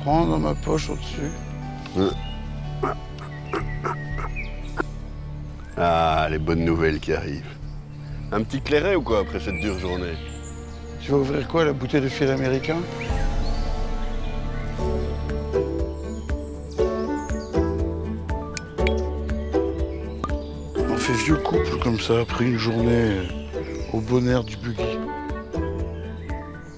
prends dans ma poche au-dessus. Ah, les bonnes nouvelles qui arrivent. Un petit clairet ou quoi après cette dure journée? Tu vas ouvrir quoi, la bouteille de fil américain? On fait vieux couple comme ça, après une journée au bon air du buggy.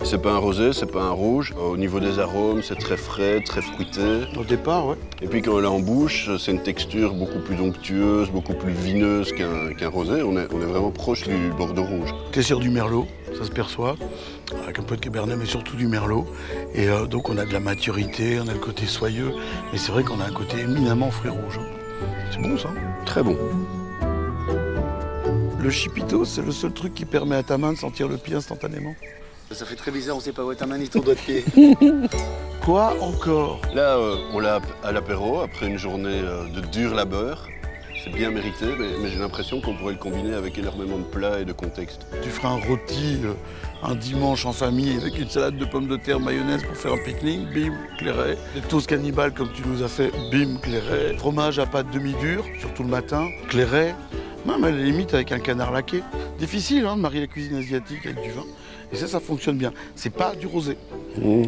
C'est pas un rosé, c'est pas un rouge. Au niveau des arômes, c'est très frais, très fruité. Au départ, ouais. Et puis quand on l'a en bouche, c'est une texture beaucoup plus onctueuse, beaucoup plus vineuse qu'un rosé. On est vraiment proche du Bordeaux rouge. T'es sur du merlot, ça se perçoit, avec un peu de cabernet, mais surtout du merlot. Et donc on a de la maturité, on a le côté soyeux, mais c'est vrai qu'on a un côté éminemment fruits rouges. C'est bon ça? Très bon. Le chipito, c'est le seul truc qui permet à ta main de sentir le pied instantanément. Ça fait très bizarre, on sait pas où est ta main ni ton doigt de pied. Quoi encore? Là, on l'a à l'apéro, après une journée de dur labeur. C'est bien mérité, mais j'ai l'impression qu'on pourrait le combiner avec énormément de plats et de contexte. Tu feras un rôti un dimanche en famille avec une salade de pommes de terre mayonnaise pour faire un pique-nique, bim, clairet. Les toasts cannibales comme tu nous as fait, bim, clairet. Fromage à pâte demi-dure, surtout le matin, clairet. Même à la limite avec un canard laqué. Difficile hein, de marier la cuisine asiatique avec du vin. Et ça fonctionne bien. C'est pas du rosé,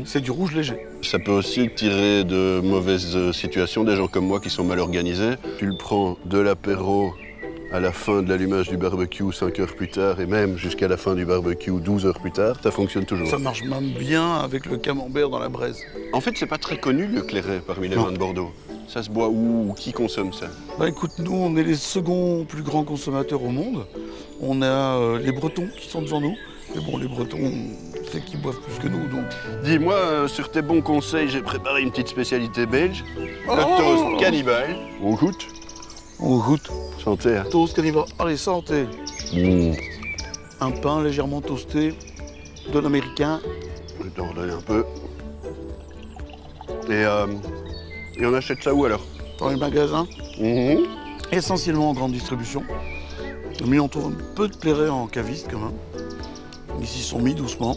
c'est du rouge léger. Ça peut aussi tirer de mauvaises situations, des gens comme moi qui sont mal organisés. Tu le prends de l'apéro à la fin de l'allumage du barbecue 5 heures plus tard et même jusqu'à la fin du barbecue 12 heures plus tard, ça fonctionne toujours. Ça marche même bien avec le camembert dans la braise. En fait, c'est pas très connu le clairet parmi les vins de Bordeaux. Ça se boit où? Qui consomme ça? Bah écoute, nous on est les seconds plus grands consommateurs au monde. On a les Bretons qui sont devant nous. Mais bon, les Bretons, c'est qu'ils boivent plus que nous, donc... Dis-moi, sur tes bons conseils, j'ai préparé une petite spécialité belge. Le toast cannibale. On goûte? On goûte. Santé. Hein. Toast cannibale. Allez, santé. Un pain légèrement toasté, de l'américain. Je vais t'en redonner un peu. Et on achète ça où alors? Dans les magasins. Essentiellement en grande distribution. Mais on trouve un peu de clairet en caviste quand même. Ils s'y sont mis doucement.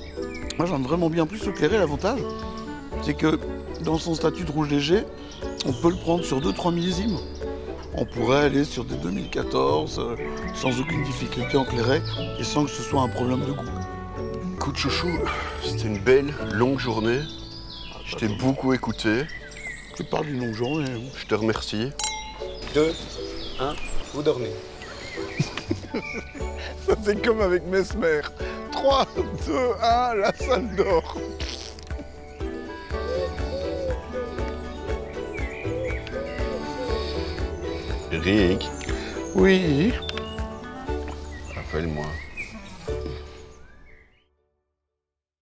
Moi j'aime vraiment bien plus le clairet. L'avantage, c'est que dans son statut de rouge léger, on peut le prendre sur 2-3 millésimes. On pourrait aller sur des 2014 sans aucune difficulté en clairet et sans que ce soit un problème de goût. Écoute chouchou, c'était une belle, longue journée. Je t'ai beaucoup écouté. Tu parles d'une longue journée. Hein. Je te remercie. 2, 1, vous dormez. Ça c'est comme avec Mesmer. 3, 2, 1, la salle dort. Eric. Oui. Rappelle-moi.